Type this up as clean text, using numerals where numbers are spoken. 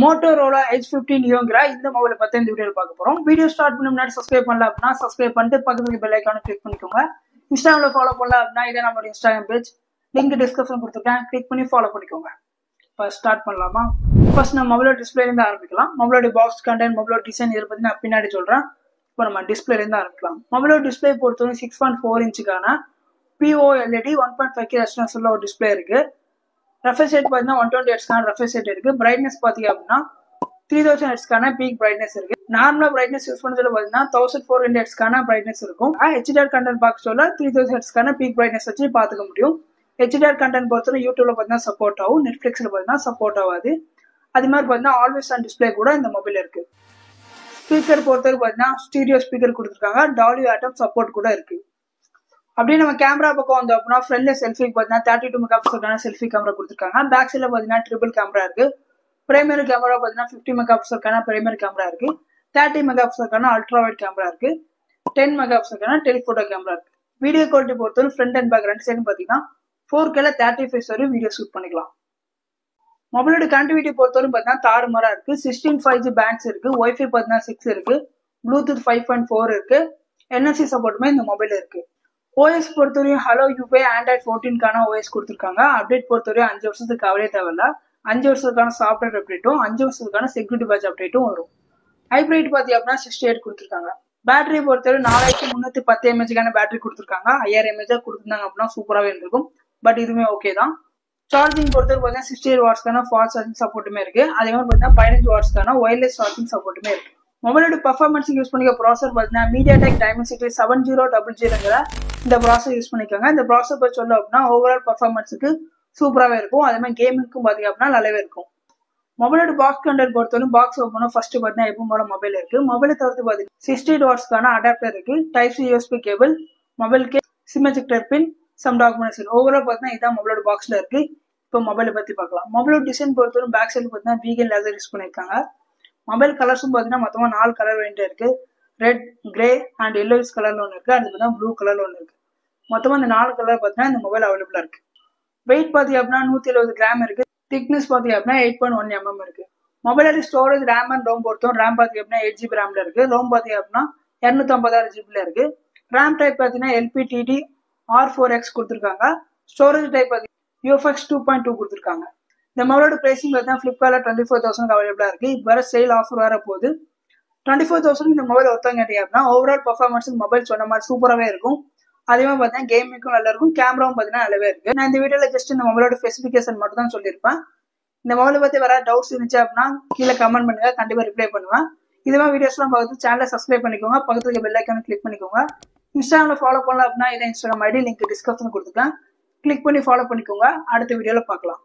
Motorola Edge 15 யோங்கிற இந்த மொபைலை பத்தி இந்த வீடியோல பார்க்க போறோம். வீடியோ ஸ்டார்ட் பண்ண முன்னாடி சப்ஸ்கிரைப் பண்ணல அப்படின்னா சப்ஸ்கிரைப் பண்ணிட்டு பக்கத்துல பெல் ஐகானை கிளிக் பண்ணிக்கோங்க. இன்ஸ்டாகிராம்ல ஃபாலோ பண்ணல அப்படின்னா இதை நம்மளோட இன்ஸ்டாகிராம் பேஜ் லிங்க் டிஸ்கிரிப்ஷன் கொடுத்துருக்கேன், கிளிக் பண்ணி ஃபாலோ பண்ணிக்கோங்க. இப்போ ஸ்டார்ட் பண்ணலாமா? ஃபர்ஸ்ட் நம்ம மொபைலோட டிஸ்பிளேல இருந்து ஆரம்பிக்கலாம். மொபைலோட பாக்ஸ் கண்டென்ட், மொபைலோட டிசைன் இதை பத்தி நான் பின்னாடி சொல்றேன். இப்போ நம்ம டிஸ்பிளேல இருந்து ஆரம்பிக்கலாம். மொபைலோட டிஸ்பிளே பொறுத்தவரை 6.4 இன்ச்சுக்கான POLED 1.5K ரெஸ்டான்ஸ் உள்ள ஒரு டிஸ்பிளே இருக்கு. ரெஃப்ரெஷ் ரேட் பார்த்தீங்கன்னா 120 ஹெர்ட்ஸ்க்கான ரெஃப்ரெஷ் ரேட் இருக்கு. பிரைட்னஸ் பார்த்தீங்க அப்படின்னா 3000 ஹெர்ட்ஸ்க்கான பீக் பிரைட்னஸ் இருக்கு. நார்மலா பிரைட்னஸ் யூஸ் பண்ண சொல்ல பார்த்தீங்கன்னா 1400 ஹெர்ட்ஸ்க்கான பிரைட்னஸ் இருக்கும். HDR கண்டென்ட் பார்க்க சொல்ல 3000 ஹெர்ட்ஸ்க்கான பீக் பிரைட்னஸ் வச்சு பார்த்துக்க முடியும். HDR கண்டென்ட் பொறுத்தவரை யூடியூப்ல பார்த்தீங்கன்னா சப்போர்ட் ஆகும், நெட்ஃபிளிக்ஸ்ல பார்த்தீங்கன்னா சப்போர்ட் ஆகாது. அது மாதிரி பார்த்தீங்கன்னா ஆல்வேஸ் ஆன் டிஸ்பிளே கூட இந்த மொபைல் இருக்கு. ஸ்பீக்கர் பொறுத்தவரை பார்த்தீங்கன்னா ஸ்டீரியோ ஸ்பீக்கர் கொடுத்துருக்காங்க, டால்பி அட்டம் சப்போர்ட் கூட இருக்கு. அப்படியே நம்ம கேமரா பக்கம் வந்தோம் அப்படின்னா ஃப்ரண்ட்ல செல்ஃபி பார்த்தீங்கன்னா 32 மெகா பிக்சலுக்கான செல்ஃபி கேமரா கொடுத்துருக்காங்க. பேக் சைட்ல பார்த்தீங்கன்னா ட்ரிபிள் கேமரா இருக்கு. பிரைமரி கேமரா பார்த்தீங்கன்னா 50 மெகா பிக்சலுக்கான பிரைமரி கேமரா இருக்கு. 30 மெகா பிக்சலுக்கான அல்ட்ரா வைட் கேமரா இருக்கு. 10 மெகா பிக்சலுக்கான டெலிஃபோட்டோ கேமரா இருக்கு. வீடியோ குவாலிட்டி பொறுத்தவரை ஃப்ரண்ட் அண்ட் பேக் ரெண்டு சைடும் பார்த்தீங்கன்னா 4Kல 30 frames வரை வீடியோ ஷூட் பண்ணிக்கலாம். மொபைலோட கனெக்டிவிட்டி பொறுத்தவரை பார்த்தீங்கன்னா தாறுமாறா இருக்கு. 16 5G பேண்ட்ஸ் இருக்கு. ஒய்ஃபை பார்த்தீங்கன்னா 6 இருக்கு. ப்ளூடூத் 5.4 இருக்கு. NFC சப்போர்ட்டுமே இந்த மொபைல் இருக்கு. OS பொறுத்தவரையும் ஹலோ யூபே ஆண்ட்ராய்ட் 14க்கான OS கொடுத்துருக்காங்க. அப்டேட் பொறுத்தவரையும் 5 வருஷத்துக்கு கவலையே தேவையில்ல. 5 வருஷத்துக்கான சாஃப்ட்வேர் அப்டேட்டும் 5 வருஷத்துக்கான செக்யூரிட்டி பேட்ச் அப்டேட்டும் வரும். ஹைப்ரைட் பார்த்தீங்க அப்படின்னா 68 கொடுத்துருக்காங்க. பேட்டரி பொறுத்தவரை 4310 mAh பேட்டரி கொடுத்துருக்காங்க. 5000 mAh கொடுத்துருந்தாங்க அப்படின்னா சூப்பராகவே இருந்திருக்கும். பட் இதுவுமே ஓகே தான். சார்ஜிங் பொறுத்தவரை பார்த்தீங்கன்னா 68 வாட்ஸ்க்கான ஃபாஸ்ட் சார்ஜிங் சப்போர்ட்டுமே இருக்கு. அதே மாதிரி பார்த்தீங்கன்னா 15 வாட்ஸ்க்கான ஒயர்லெஸ் சார்ஜிங் சப்போர்ட்டுமே இருக்கு. மொபைலோட பர்ஃபார்மன்ஸ் யூஸ் பண்ணிக்க ப்ராசர் பார்த்தீங்கன்னா MediaTek Dimensity 7000 இந்த ப்ராசர் யூஸ் பண்ணிக்காங்க. இந்த ப்ராசர் பற்றி சொல்ல அப்படின்னா ஓவரால் பர்ஃபார்மன்ஸுக்கு சூப்பராகவே இருக்கும். அதே மாதிரி கேமிங்க்கும் பார்த்தீங்க அப்படின்னா நல்லாவே இருக்கும். மொபைலோட பாக்ஸ் கண்டென்ட் பொறுத்தவரை பாக்ஸ் ஓப்பன் ஃபர்ஸ்ட் பார்த்தீங்கன்னா எப்போ மொபைல் இருக்கு. மொபைலை தவிர்த்து பார்த்தீங்கன்னா 68 வாட்ஸ்க்கான அடாப்டர் இருக்கு. Type C USB cable, mobile case, sim ejector pin, some documents. Overall பார்த்தீங்கன்னா இதான் மொபைலோட பாக்ஸ்ல இருக்கு. இப்போ மொபைலை பத்தி பார்க்கலாம். மொபைலோட டிசைன் பொறுத்தவரை பேக் சைடு பார்த்தீங்கன்னா வீகன் லேசர் யூஸ் பண்ணியிருக்காங்க. மொபைல் கலர்ஸும் பார்த்தீங்கன்னா மொத்தமாக 4 கலர் வேண்டிய இருக்கு. ரெட், கிரே அண்ட் எல்லோயிஷ் கலர்ல ஒன்று இருக்கு. அது ப்ளூ கலர்ல ஒன்று இருக்கு. மொத்தமாக இந்த 4 கலர் பார்த்தீங்கன்னா இந்த மொபைல் அவைலபிளா இருக்கு. வெயிட் பார்த்தீங்க அப்படின்னா 170 கிராம் இருக்கு. திக்னஸ் பார்த்தீங்க அப்படின்னா 8.1 mm இருக்கு. மொபைலோட ஸ்டோரேஜ் ரேம் அண்ட் ரோம் பொறுத்தவரை ரேம் பார்த்தீங்க அப்படின்னா 8GB ரேம்ல இருக்கு. ரோம் பார்த்தீங்க அப்படின்னா 256GB இருக்கு. ரேம் டைப் பார்த்தீங்கன்னா LPDDR4X கொடுத்துருக்காங்க. ஸ்டோரேஜ் டைப் பார்த்தீங்கன்னா UFS 2.2 கொடுத்துருக்காங்க. இந்த மொபைலோட பிரைசிங் பார்த்தீங்கன்னா ஃபிளிப்கார்ட்ல 24,000 அவைலபிளா இருக்கு. இப்போ வர சேல் ஆஃபர் வர போகுது. 24,000 இந்த மொபைல் ஒருத்தவங்க கேட்டீங்க அப்படின்னா ஓவரால் பர்ஃபார்மன்ஸ் மொபைல் சொன்ன மாதிரி சூப்பராகவே இருக்கும். அதே மாதிரி பார்த்தீங்கன்னா கேமிங்கும் நல்லா இருக்கும், கேமராவும் பார்த்தீங்கன்னா நல்லாவே இருக்கு. நான் இந்த வீடியோல ஜஸ்ட் இந்த மொபைலோட ஸ்பெசிஃபிகேஷன் மட்டும் தான் சொல்லியிருப்பேன். இந்த மொபைலை பத்தி வர டவுட்ஸ் இருந்துச்சு அப்படின்னா கீழே கமெண்ட் பண்ணுங்க, கண்டிப்பா ரிப்ளை பண்ணுவேன். இது மாதிரி வீடியோஸ்லாம் பார்த்து சேனலை சப்ஸ்கிரைப் பண்ணிக்கோங்க, பக்கத்துக்கு பெல் ஐக்கானை கிளிக் பண்ணிக்கோங்க. இன்ஸ்டாகிராம்ல ஃபாலோ பண்ணலாம் அப்படின்னா இதை இன்ஸ்டாகிராம் ஐடி லிங்க் டிஸ்கிரிப்ஷன் கொடுத்துருக்கேன், கிளிக் பண்ணி ஃபாலோ பண்ணிக்கோங்க. அடுத்த வீடியோல பார்க்கலாம்.